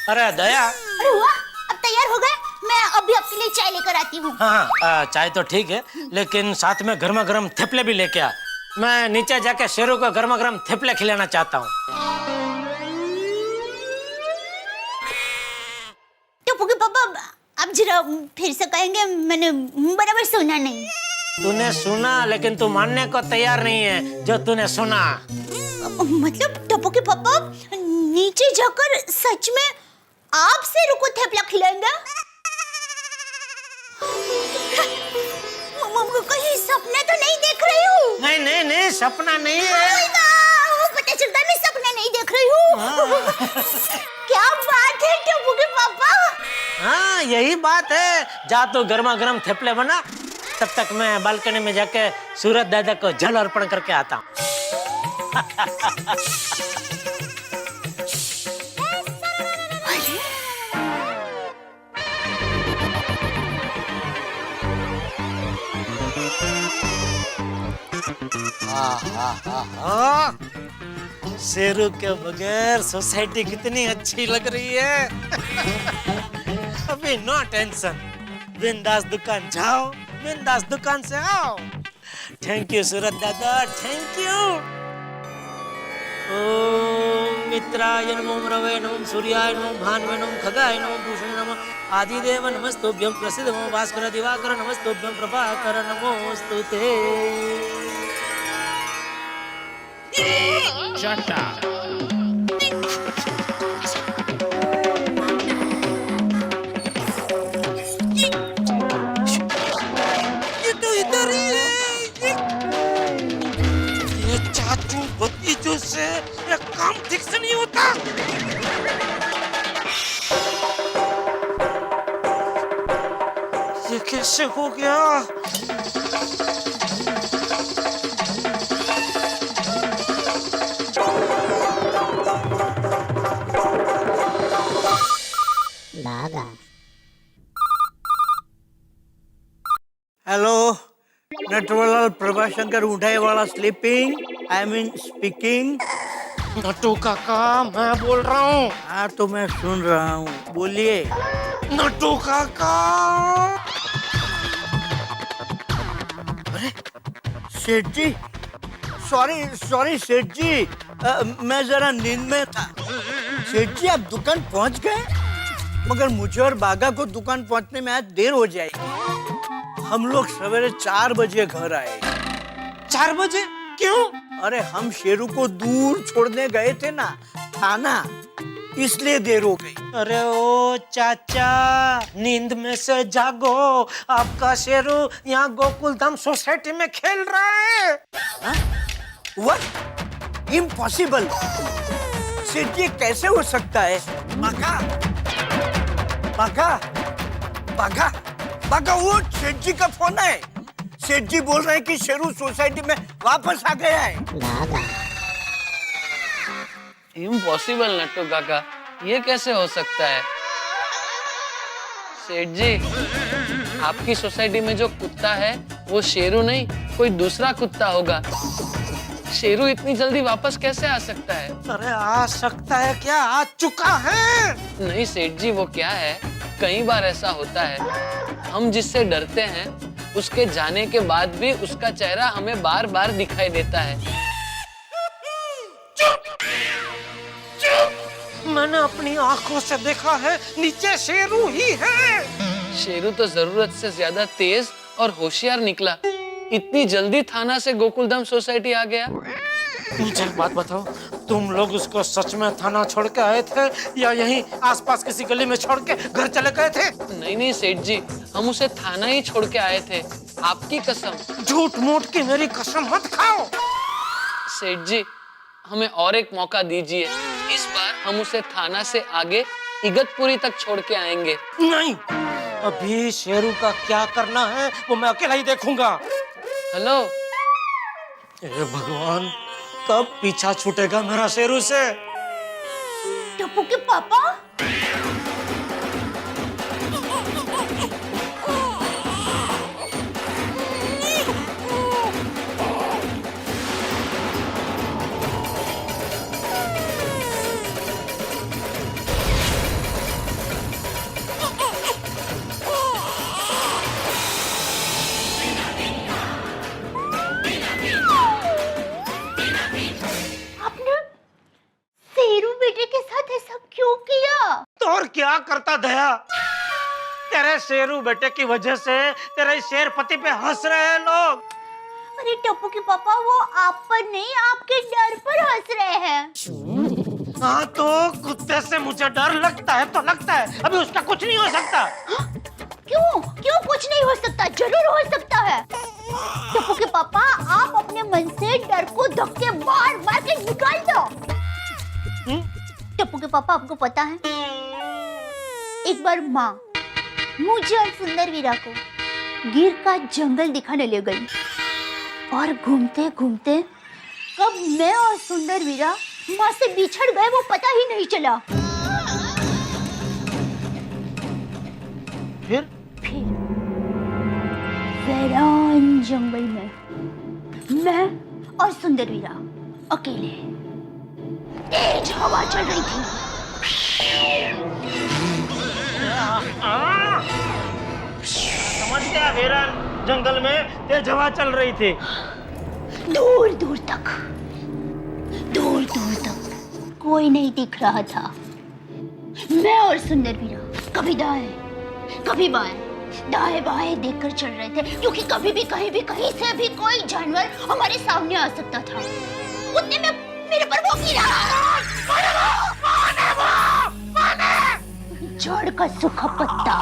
अरे दया। अरे हुआ, अब तैयार हो गए? मैं अभी आपके लिए चाय लेकर आती हूँ। हाँ, चाय तो ठीक है, लेकिन साथ में गर्मा गर्म थेपले भी लेके आ। मैं नीचे जाके शेरू को गर्मा गर्म थेपले खिलाना चाहता हूँ। टप्पू के पापा, आप जरा फिर से कहेंगे? मैंने बराबर सुना नहीं। तूने सुना, लेकिन तू मानने को तैयार नहीं है जो तूने सुना। मतलब टप्पू के पापा नीचे जाकर सच में आप शेरू को थेपला खिलाएंगे? कहीं सपना तो नहीं देख रही हूँ? नहीं नहीं नहीं, सपना नहीं है। पता चलता मैं सपना नहीं देख रही हूँ। क्या बात है टप्पू के पापा? हाँ, यही बात है। जा तो गर्मा गर्म थेपले बना, तब तक मैं बालकनी में जाके सूरज दादा को जल अर्पण करके आता हूँ। शेरू के बगैर सोसाइटी कितनी अच्छी लग रही है। अभी नो टेंशन, बिंदास दुकान जाओ, बिंदास दुकान से आओ। थैंक यू सूरज दादा, थैंक यू। ओम मित्राय नमः, रवे नमः, सूर्याय नमः, भानुवे नमः, खगाय नमः, भूषणे नमः, आदिदेव नमस्तुभ्यं, प्रसीद नमो भास्कर दिवाकर नमस्तुभ्यं, प्रभाकर नमोस्तुते। Shut up. ये तो इधर ही है। ये चाचू भतीजों से ये काम ठीक से नहीं होता। ये कैसे हो गया? हेलो, नटवरलाल प्रभाशंकर उठाए वाला sleeping, I mean speaking. Natu काका, मैं बोल रहा हूँ। हाँ तो मैं सुन रहा हूँ, बोलिए। नटू काका। अरे सेठ जी, सॉरी सेठ जी, मैं जरा नींद में था। सेठ जी आप दुकान पहुँच गए? मगर मुझे और बागा को दुकान पहुँचने में आज देर हो जाएगी। हम लोग सवेरे 4 बजे घर आए। 4 बजे? क्यों? अरे हम शेरू को दूर छोड़ने गए थे ना, थाना, इसलिए देर हो गई। अरे ओ चाचा, नींद में से जागो, आपका शेरू यहाँ गोकुलधाम सोसाइटी में खेल रहा है। व्हाट? इम्पॉसिबल। सेठ ये कैसे हो सकता है? बागा वो सेठ जी का फोन है। सेठ जी बोल रहे हैं कि शेरू सोसाइटी में वापस आ गया है। इम्पॉसिबल नट्टू काका, ये कैसे हो सकता है? सेठ जी, आपकी सोसाइटी में जो कुत्ता है वो शेरू नहीं, कोई दूसरा कुत्ता होगा। शेरू इतनी जल्दी वापस कैसे आ सकता है? अरे आ सकता है क्या? आ चुका है। नहीं सेठ जी, वो क्या है, कई बार ऐसा होता है, हम जिससे डरते हैं उसके जाने के बाद भी उसका चेहरा हमें बार बार दिखाई देता है। मैंने अपनी आंखों से देखा है, नीचे शेरू ही है। शेरू तो जरूरत से ज्यादा तेज और होशियार निकला, इतनी जल्दी थाना से गोकुलधाम सोसाइटी आ गया। मुझे एक बात बताओ, तुम लोग उसको सच में थाना छोड़ के आए थे या यहीं आसपास किसी गली में छोड़ के घर चले गए थे? नहीं सेठ जी, हम उसे थाना ही छोड़ के आए थे, आपकी कसम। झूठ मूठ की मेरी कसम मत खाओ। सेठ जी, हमें और एक मौका दीजिए, इस बार हम उसे थाना से आगे इगतपुरी तक छोड़ के आएंगे। नहीं, अभी शेरू का क्या करना है वो मैं अकेला ही देखूंगा। हेलो। हे भगवान, कब पीछा छूटेगा मेरा शेरू से? टप्पू के पापा? क्या करता दया? तेरे शेरू बेटे की वजह से तेरे शेर पति पे हंस रहे हैं लोग। अरे टप्पू के पापा, वो आप पर नहीं, आपके डर पर हंस रहे हैं। हाँ तो कुत्ते से मुझे डर लगता है तो लगता है, अभी उसका कुछ नहीं हो सकता। क्यों क्यों कुछ नहीं हो सकता? जरूर हो सकता है। टप्पू के पापा, आप अपने मन से डर को धक्के मार मार के निकाल दो। टप्पू के पापा, आपको पता है, एक बार माँ मुझे और सुंदर वीरा को गिर का जंगल दिखाने ले गई और घूमते घूमते कब मैं और सुंदर वीरा माँ से बिछड़ गए वो पता ही नहीं चला। फिर वीरान जंगल में मैं और सुंदर वीरा अकेले, तेज हवा चल रही थी। समझ गया, वीरान जंगल में तेज हवा चल रही थी। दूर दूर तक कोई नहीं दिख रहा था। मैं और सुंदर वीरा कभी दाएं कभी दाएं बाएं देखकर चल रहे थे, क्योंकि कभी भी कहीं भी कहीं से भी कोई जानवर हमारे सामने आ सकता था। उतने में मेरे पर वो गिरा। जड़ का सूखा पत्ता।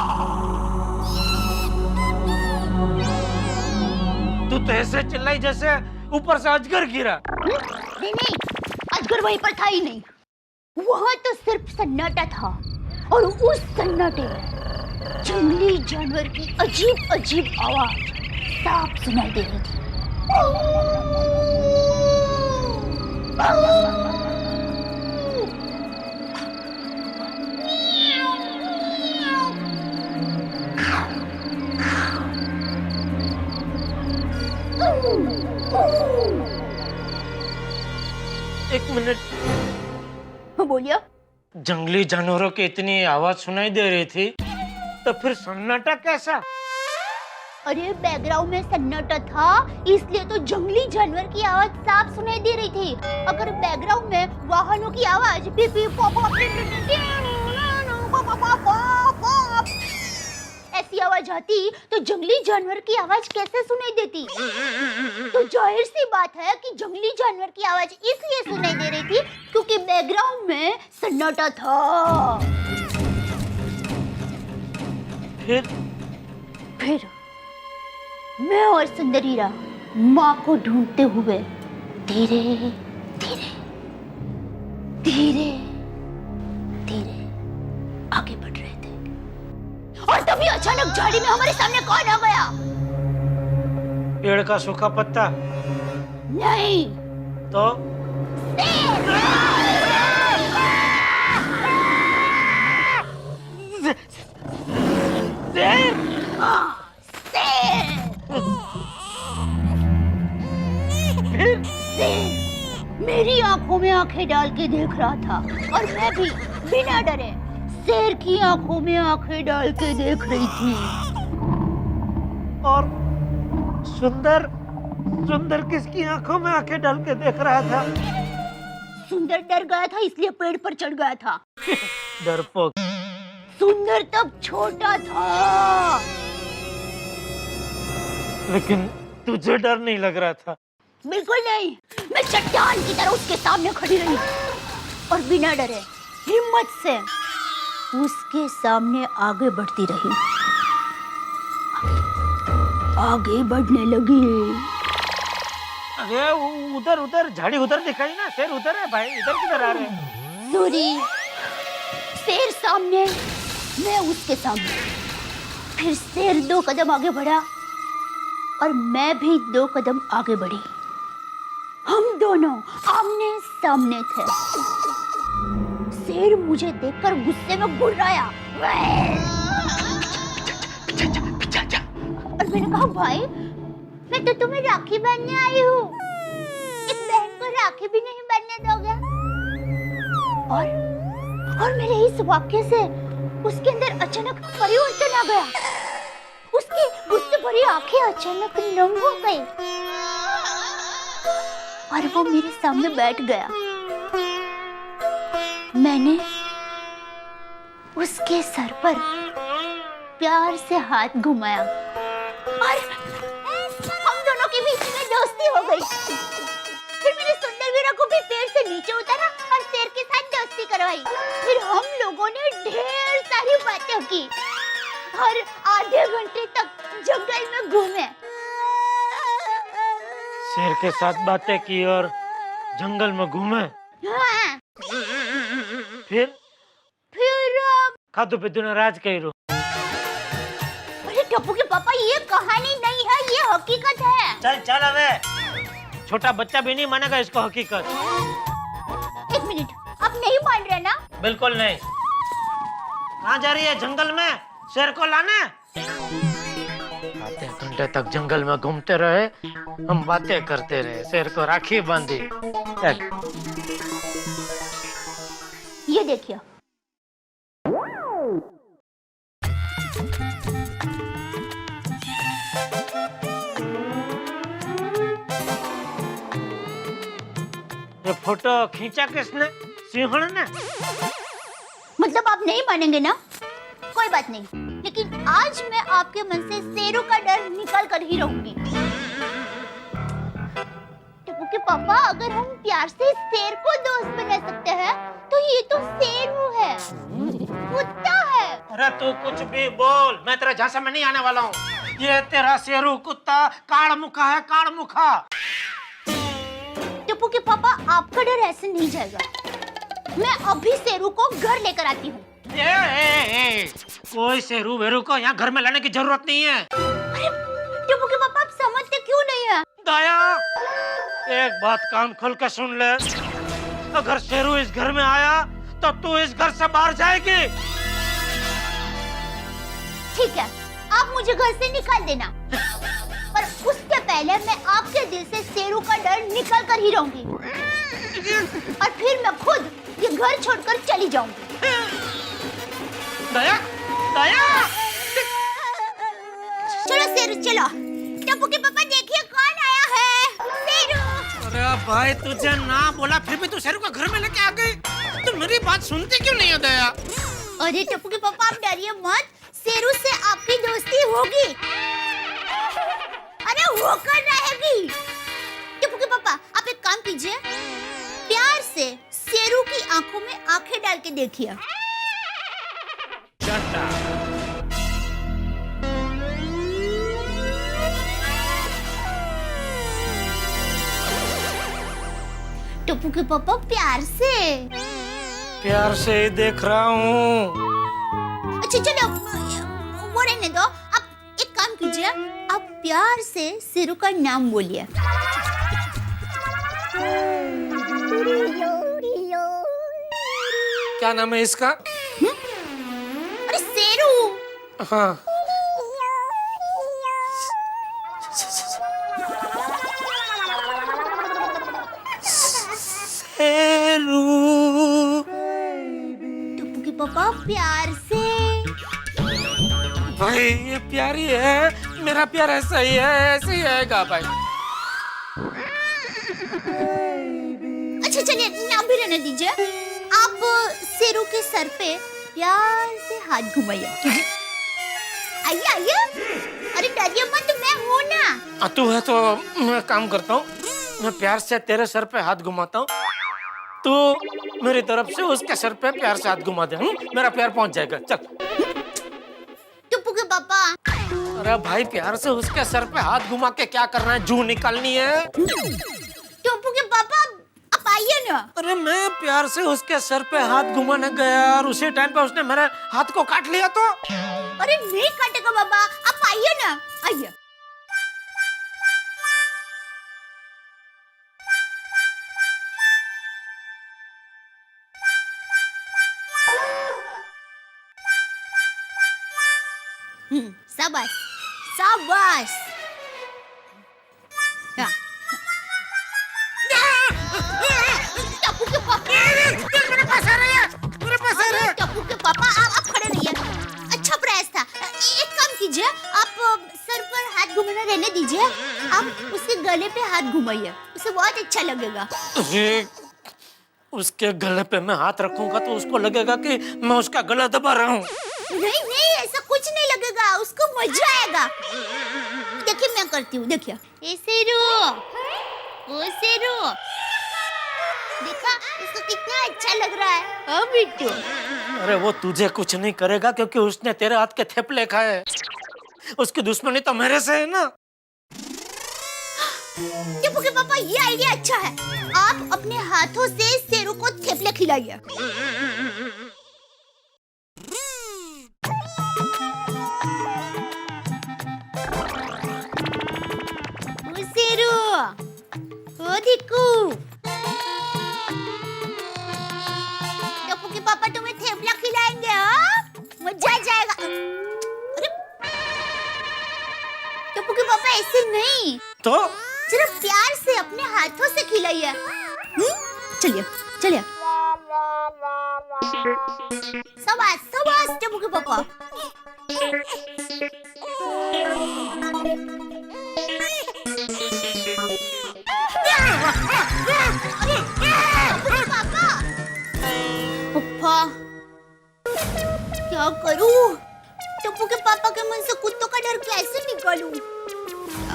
तू तो ऐसे चिल्लाई जैसे ऊपर से अजगर गिरा। नहीं, अजगर वहीं पर था ही नहीं। वहां तो सिर्फ सन्नाटा था, और उस सन्नाटे में जंगली जानवर की अजीब अजीब आवाज साफ सुनाई दे रही थी। एक मिनट, बोलिए। जंगली जानवरों की इतनी आवाज सुनाई दे रही थी, तो फिर सन्नाटा कैसा? अरे बैकग्राउंड में सन्नाटा था, इसलिए तो जंगली जानवर की आवाज साफ सुनाई दे रही थी। अगर बैकग्राउंड में वाहनों की आवाज ऐसी आवाज आती तो जंगली जानवर की आवाज कैसे सुनाई देती? तो जाहिर सी बात है कि जंगली जानवर की आवाज इसलिए सुनाई दे रही थी क्योंकि बैकग्राउंड में सन्नाटा था। फिर मैं और सुंदर वीरा माँ को ढूंढते हुए धीरे धीरे धीरे धीरे आगे बढ़ रहे थे, और तभी अचानक झाड़ी में हमारे सामने कौन आ गया? पेड़ का सूखा पत्ता? नहीं तो मेरी आंखों में आंखें डाल के देख रहा था, और मैं भी बिना डरे शेर की आंखों में आंखें डाल के देख रही थी। और सुंदर किसकी आंखों में आंखें डाल के देख रहा था? सुंदर डर गया था, इसलिए पेड़ पर चढ़ गया था। डरपोक। सुंदर तब छोटा था। लेकिन तुझे डर नहीं लग रहा था? बिल्कुल नहीं। मैं चट्टान की तरह उसके सामने खड़ी रही और बिना डरे हिम्मत से उसके सामने आगे बढ़ती रही। आगे बढ़ने लगी। अरे उधर झाड़ी उधर दिखाई ना, शेर उधर है भाई, इधर किधर आ रहे हैं? सॉरी, शेर सामने, मैं उसके सामने। फिर शेर 2 कदम आगे बढ़ा और मैं भी 2 कदम आगे बढ़ी। हम दोनों आमने सामने थे। शेर मुझे देखकर गुस्से में गुर्राया और मैंने कहा, भाई मैं तो तुम्हें राखी बांधने आई हूँ, एक बहन को राखी भी नहीं बांधने दोगे? और मेरे इस वाक्य से उसके अंदर अचानक परिवर्तन आ गया। उसकी गुस्से भरी आंखें अचानक नम हो गई और वो मेरे सामने बैठ गया। मैंने उसके सर पर प्यार से हाथ घुमाया और हम दोनों के बीच में दोस्ती हो गई। फिर मैंने सुंदर वीरा को भी पेड़ से नीचे उतारा और शेर के साथ दोस्ती करवाई। फिर हम लोगों ने ढेर सारी बातें की और आधे घंटे तक जंगल में घूमे। शेर के साथ बातें की और जंगल में घूमे। हाँ। फिर फिर खादू पे तूने राज कही। अरे टप्पू के पापा, ये कहानी नहीं है, ये हकीकत है। चल चल अबे, छोटा बच्चा भी नहीं मानेगा इसको हकीकत। एक मिनट, आप नहीं मान रहे ना? बिल्कुल नहीं। कहाँ जा रही है? जंगल में शेर को लाने। आधे घंटे तक जंगल में घूमते रहे, हम बातें करते रहे, शेर को राखी बांधी। चल। ये देखिए, ये फोटो खींचा किसने? सिंहण ने? मतलब आप नहीं मानेंगे ना? कोई बात नहीं, लेकिन आज मैं आपके मन से शेरों का डर निकाल कर ही रहूंगी। टप्पू के पापा, अगर हम प्यार से शेर को दोस्त बना सकते हैं, तो ये तो शेरू है, कुत्ता है। अरे तू कुछ भी बोल, मैं तेरे झांसे में नहीं आने वाला हूँ। ये तेरा शेरू कुत्ता काड़मुखा है, काड़मुखा। टप्पू के पापा, आपका डर ऐसे नहीं जाएगा। मैं अभी शेरू को घर लेकर आती हूँ। कोई शेरू वेरू को यहाँ घर में लाने की जरूरत नहीं है। अरे टप्पू के पापा, आप समझते क्यों नहीं है? दया, एक बात कान खोल के सुन ले। अगर शेरू इस घर में आया तो तू इस घर से बाहर जाएगी। ठीक है, आप मुझे घर से निकाल देना, पर उसके पहले मैं आपके दिल से शेरू का डर निकाल कर ही रहूंगी, और फिर मैं खुद ये घर छोड़कर चली जाऊंगी। दया, दया। चलो शेरू, चलो। टप्पू के पापा, देखिए कौन आया है, शेरू। अरे भाई, तुझे ना बोला फिर भी तू शेरू को घर में लेके आ गई। तू मेरी बात सुनती क्यों नहीं है दया? अरे टप्पू के पापा, आप डरिए मत, शेरू से आपकी दोस्ती होगी। अरे होकर रहेगी। टप्पू के पापा, आप एक काम कीजिए, प्यार से शेरू की आंखों में आंखें डाल के देखिए। टप्पू के पापा, प्यार से। प्यार से ही देख रहा हूँ। अच्छा चलो, वो रहने दो। आप एक काम कीजिए, आप प्यार से शेरू का नाम बोलिए। क्या नाम है इसका? अरे शेरू। हाँ। शेरू। टप्पू के पापा, प्यार से। भाई ये प्यारी है, मेरा प्यार ऐसा ही है, ऐसे ही आएगा भाई। अच्छा चलिए, नाम भी रहने दीजिए। आप शेरू के सर पे प्यार से हाथ घुमाइए। आइए आइए, अरे डरिए मत, मैं हूँ ना। तू है तो मैं काम करता हूँ, मैं प्यार से तेरे सर पे हाथ घुमाता हूँ, तू मेरी तरफ से उसके सर पे प्यार से हाथ घुमा दे। मेरा प्यार पहुँच जाएगा। चल। टप्पू के पापा। अरे भाई, प्यार से उसके सर पे हाथ घुमा के क्या करना है? जू निकालनी है। टप्पू के पापा, आप आइए ना। अरे मैं प्यार से उसके सर पे हाथ घुमाने गया और उसी टाइम पे उसने मेरे हाथ को काट लिया तो? अरे नहीं काटेगा बाबा, आप आइए ना, आइए। शाबाश शाबाश। टप्पू के पापा, मेरे पास आ रही है, मेरे पास आ रही है। टप्पू के पापा, आप खड़े रहिए। अच्छा प्रयास था। एक काम कीजिए, आप सर पर हाथ घुमाना रहने दीजिए, आप उसके गले पे हाथ घुमाइए, उसे बहुत अच्छा लगेगा। उसके गले पे मैं हाथ रखूंगा तो उसको लगेगा कि मैं उसका गला दबा रहा हूँ। नहीं नहीं, ऐसा कुछ नहीं लगेगा, उसको मजा आएगा। देखिए मैं करती हूँ, देखिए। ऐसे रो, ऐसे रो। देखा, इसको कितना अच्छा लग रहा है। हाँ बिट्टू। अरे वो तुझे कुछ नहीं करेगा क्योंकि उसने तेरे हाथ के थेपले खाए। उसकी दुश्मनी तो मेरे से है ना। टिप्पू के पापा, ये आइडिया अच्छा है। आप अपने हाथों से शेरू को थेपले खिलाइए। शेरू, ओ धिक्कू, टिप्पू के पापा तुम्हें थेपला खिलाएंगे। हाँ, मजा आ जाएगा। अरे टिप्पू के पापा, ऐसे नहीं तो सिर्फ प्यार से अपने हाथों से खिलाइए। चलिए चलिए। शाबाश शाबाश टिप्पू के पापा। पप्पा, क्या करूं? टिप्पू के पापा के मन से कुत्तों का डर कैसे निकालूं?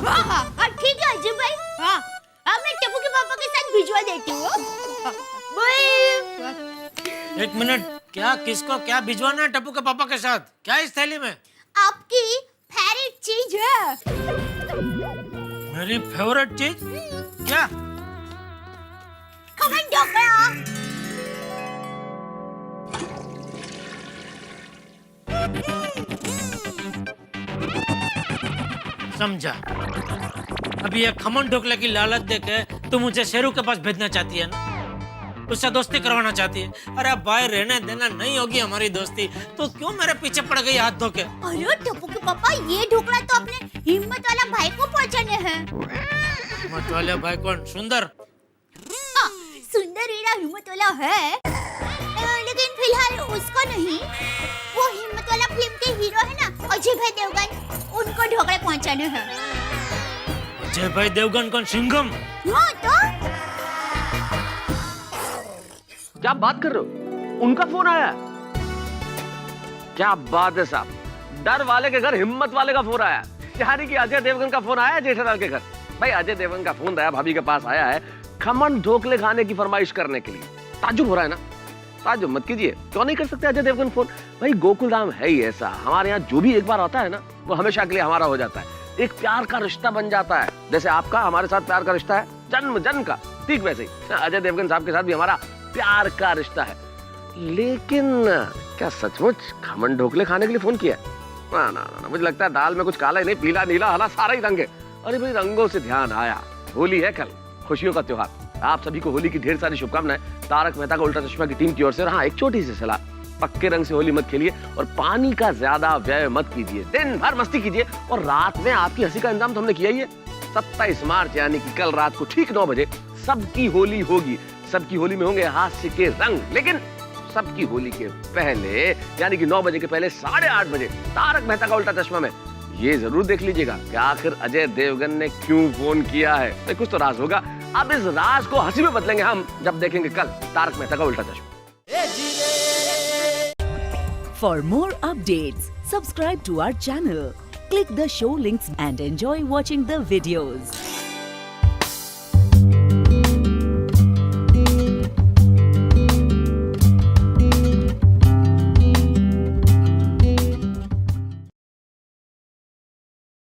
हाँ, ठीक है अजय भाई। हाँ, मैं टिप्पू के पापा के साथ भिजवा देती हूँ। एक मिनट, क्या किसको क्या भिजवाना है टप्पू के पापा के साथ? क्या इस थैली में? आपकी फेवरेट चीज है। मेरी फेवरेट चीज क्या? खमन ढोकला। समझा। अभी ये खमन ढोकले की लालच देके तू मुझे शेरू के पास भेजना चाहती है ना? उससे दोस्ती करवाना चाहती है। अरे भाई, रहने देना, नहीं होगी हमारी दोस्ती। तो क्यों मेरे पीछे पड़ गई हाथ धो के? अरे टिप्पू के पापा, ये ढोकला तो अपने हिम्मत वाला भाई को पहुंचाने हैं। हिम्मत वाले भाई कौन? सुंदर? सुंदर हीरा हिम्मत वाला है, लेकिन फिलहाल उसको नहीं। वो हिम्मत वाला फिल्म के हीरो है ना, अजय भाई देवगन, उनको ढोकले पहुंचाने हैं। अजय भाई देवगन कौन? सिंघम? हाँ तो क्या बात कर रहे हो? उनका फोन आया है? क्या बात है साहब, डर वाले के घर हिम्मत वाले का फोन आया। यानी कि अजय देवगन का फोन आया है जेठालाल के घर। भाई अजय देवगन का फोन दया भाभी के पास आया है खमन ढोकले खाने की फरमाइश करने के लिए। ताज्जुब हो रहा है ना? ताज्जुब मत कीजिए, क्यों नहीं कर सकते अजय देवगन फोन? भाई गोकुल धाम है ही ऐसा, हमारे यहाँ जो भी एक बार आता है ना, वो हमेशा के लिए हमारा हो जाता है। एक प्यार का रिश्ता बन जाता है। जैसे आपका हमारे साथ प्यार का रिश्ता है जन्म जन्म का, ठीक वैसे ही अजय देवगन साहब के साथ भी हमारा प्यार का रिश्ता है। लेकिन क्या सचमुच खमन ढोकले खाने के लिए फोन किया? ना ना ना, मुझे लगता है दाल में कुछ काला ही नहीं, पीला नीला हला सारा ही रंग है। अरे भाई रंगों से ध्यान आया, होली है कल, खुशियों का त्योहार। आप सभी को होली की ढेर सारी शुभकामनाएं तारक मेहता का उल्टा चश्मा की टीम की ओर से। और हाँ, एक छोटी सी सलाह, पक्के रंग से होली मत खेलिए और पानी का ज्यादा व्यय मत कीजिए। दिन भर मस्ती कीजिए और रात में आपकी हंसी का इंतजाम तो हमने किया ही है। 27 मार्च यानी कि कल रात को ठीक 9 बजे सबकी होली होगी। सबकी होली में होंगे हास्य के रंग, लेकिन सबकी होली के पहले यानी कि 9 बजे के पहले 8:30 बजे तारक मेहता का उल्टा चश्मा में ये जरूर देख लीजिएगा कि आखिर अजय देवगन ने क्यों फोन किया है। कुछ तो राज होगा। अब इस राज को हंसी में बदलेंगे हम जब देखेंगे कल तारक मेहता का उल्टा चश्मा। For more updates, subscribe to our channel, click the show links and enjoy watching the videos.